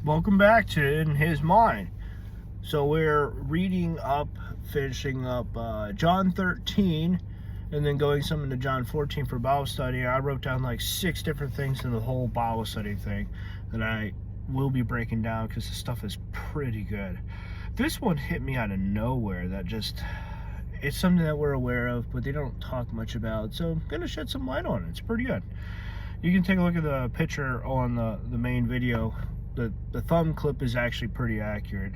Welcome back to In His Mind. So we're finishing up John 13, and then going some into John 14 for Bible study. I wrote down like 6 different things in the whole Bible study thing that I will be breaking down because the stuff is pretty good. This one hit me out of nowhere. It's something that we're aware of, but they don't talk much about. So I'm going to shed some light on it. It's pretty good. You can take a look at the picture on the main video. The thumb clip is actually pretty accurate,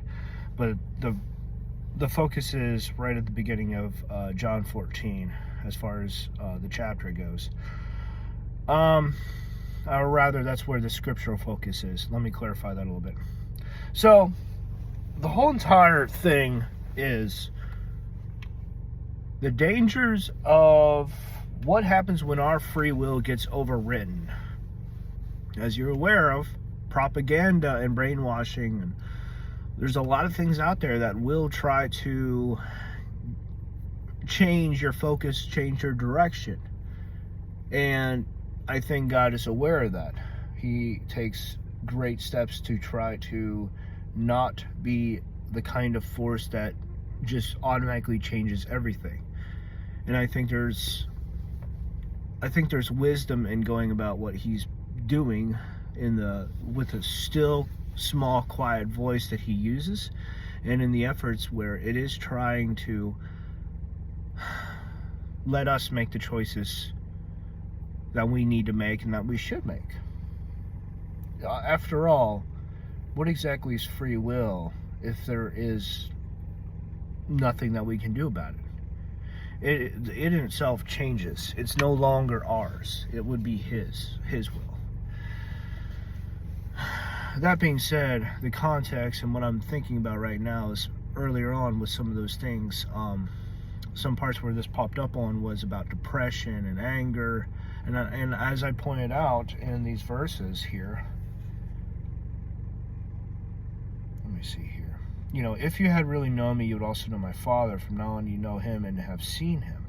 but the focus is right at the beginning of John 14 as far as the chapter goes. Or rather, that's where the scriptural focus is. Let me clarify that a little bit. So the whole entire thing is the dangers of what happens when our free will gets overridden. As you're aware of, propaganda and brainwashing, and there's a lot of things out there that will try to change your focus, change your direction. And I think God is aware of that. He takes great steps to try to not be the kind of force that just automatically changes everything. And I think there's wisdom in going about what he's doing with a still small quiet voice that he uses, and in the efforts where it is trying to let us make the choices that we need to make and that we should make. After all, what exactly is free will if there is nothing that we can do about it? It in itself changes. It's no longer ours. It would be his will. That being said, the context and what I'm thinking about right now is earlier on with some of those things. Some parts where this popped up on was about depression and anger, and as I pointed out in these verses here, let me see here. You know, if you had really known me, you would also know my Father. From now on, you know him and have seen him.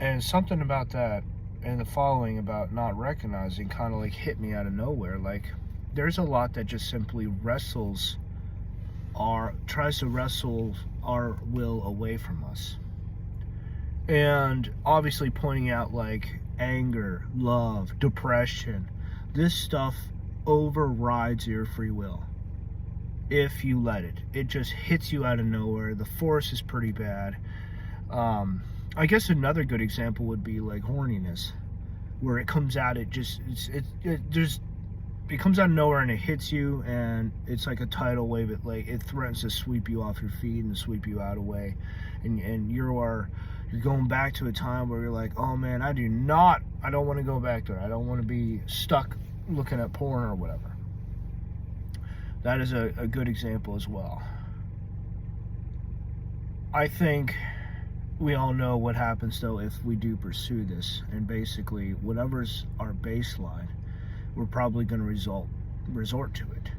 And something about that and the following about not recognizing kind of like hit me out of nowhere. Like, there's a lot that just simply tries to wrestle our will away from us. And obviously pointing out like anger, love, depression, this stuff overrides your free will. If you let it, it just hits you out of nowhere. The force is pretty bad. I guess another good example would be like horniness, where it comes out, it comes out of nowhere and it hits you, and it's like a tidal wave. It threatens to sweep you off your feet and sweep you out away, and you're going back to a time where you're like, oh man, I don't want to go back there. I don't want to be stuck looking at porn or whatever. That is a good example as well. I think we all know what happens though if we do pursue this, and basically whatever's our baseline, we're probably going to resort to it,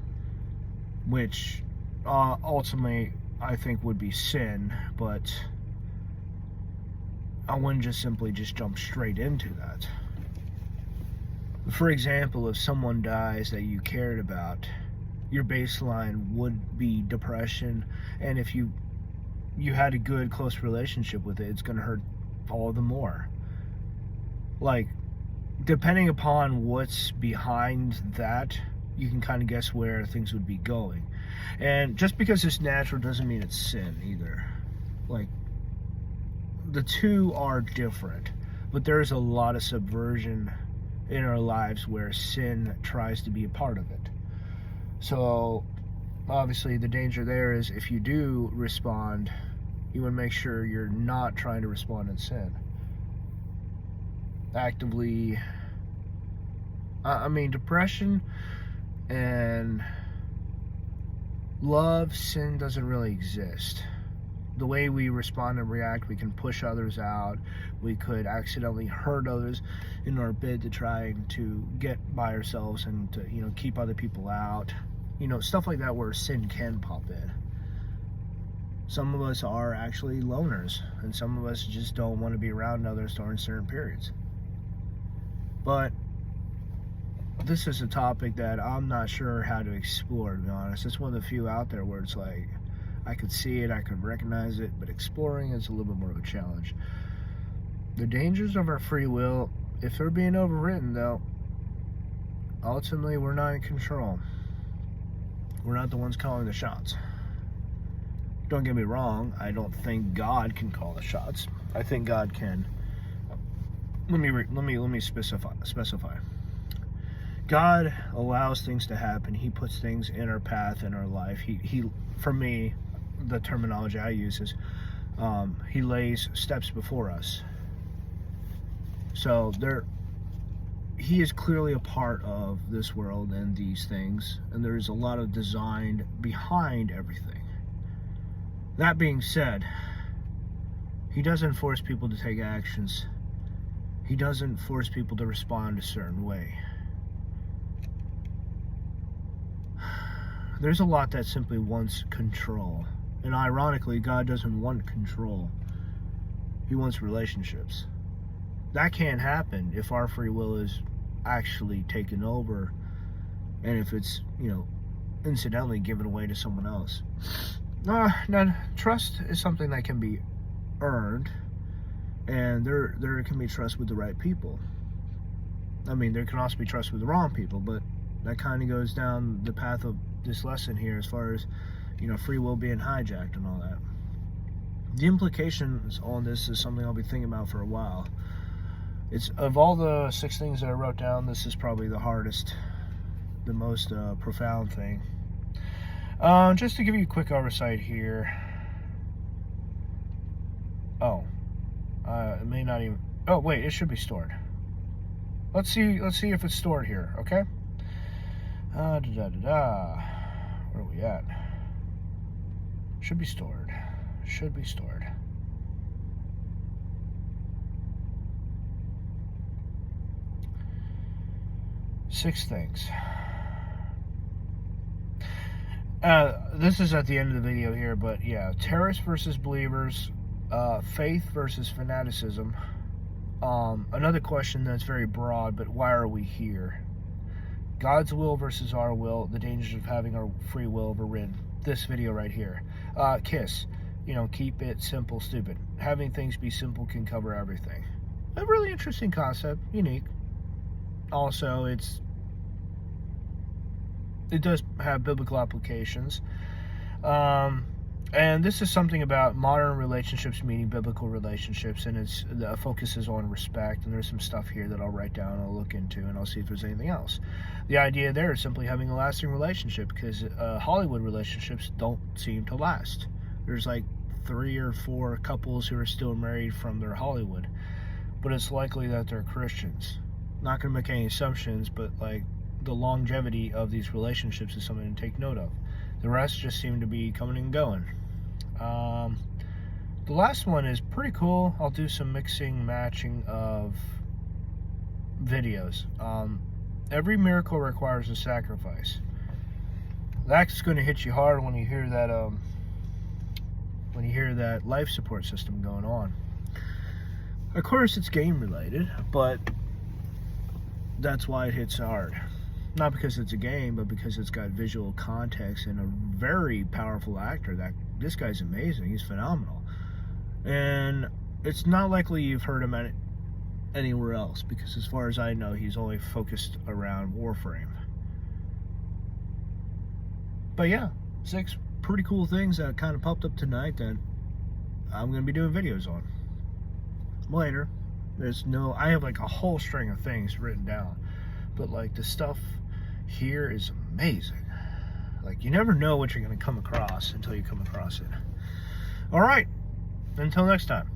which ultimately I think would be sin, but I wouldn't just simply jump straight into that. For example, if someone dies that you cared about, your baseline would be depression, and if you had a good close relationship with it, it's going to hurt all the more. Like, depending upon what's behind that, you can kind of guess where things would be going. And just because it's natural doesn't mean it's sin either. Like, the two are different, but there's a lot of subversion in our lives where sin tries to be a part of it. So obviously the danger there is if you do respond, you want to make sure you're not trying to respond in sin. Actively, depression and love, sin doesn't really exist. The way we respond and react, we can push others out, we could accidentally hurt others in our bid to try to get by ourselves and to, keep other people out. Stuff like that where sin can pop in. Some of us are actually loners, and some of us just don't want to be around others during certain periods. But this is a topic that I'm not sure how to explore, to be honest. It's one of the few out there where it's like, I could see it, I could recognize it, but exploring is a little bit more of a challenge. The dangers of our free will, if they're being overwritten though, ultimately we're not in control. We're not the ones calling the shots. Don't get me wrong, I don't think God can call the shots. I think God can. Let me specify. God allows things to happen. He puts things in our path, in our life. He for me, the terminology I use is he lays steps before us. So he is clearly a part of this world and these things, and there's a lot of design behind everything. That being said, he doesn't force people to take actions. He doesn't force people to respond a certain way. There's a lot that simply wants control. And ironically, God doesn't want control. He wants relationships. That can't happen if our free will is actually taken over and if it's, incidentally given away to someone else. Now, trust is something that can be earned, and there can be trust with the right people. I mean, there can also be trust with the wrong people, but that kind of goes down the path of this lesson here as far as, free will being hijacked and all that. The implications on this is something I'll be thinking about for a while. It's, of all the 6 things that I wrote down, this is probably the hardest, the most profound thing. Just to give you a quick oversight here. It may not even. Oh wait, it should be stored. Let's see if it's stored here. Okay. Where are we at? Should be stored. Should be stored. Six things. This is at the end of the video here, but yeah, terrorists versus believers, faith versus fanaticism. Another question that's very broad, but why are we here? God's will versus our will, the dangers of having our free will overridden. This video right here. KISS, keep it simple, stupid. Having things be simple can cover everything. A really interesting concept, unique. Also, it does have biblical applications. And this is something about modern relationships meeting biblical relationships, and the focus is on respect, and there's some stuff here that I'll write down and I'll look into, and I'll see if there's anything else. The idea there is simply having a lasting relationship, because Hollywood relationships don't seem to last. There's like 3 or 4 couples who are still married from their Hollywood, but it's likely that they're Christians. Not going to make any assumptions, but like the longevity of these relationships is something to take note of. The rest just seem to be coming and going. The last one is pretty cool. I'll do some mixing, matching of videos. Every miracle requires a sacrifice. That's going to hit you hard when you hear that life support system going on. Of course, it's game related, but that's why it hits hard. Not because it's a game, but because it's got visual context and a very powerful actor. This guy's amazing. He's phenomenal. And it's not likely you've heard him anywhere else, because as far as I know, he's only focused around Warframe. But yeah, 6 pretty cool things that kind of popped up tonight that I'm going to be doing videos on later. I have like a whole string of things written down, but like the stuff here is amazing. Like, you never know what you're going to come across until you come across it. All right, until next time.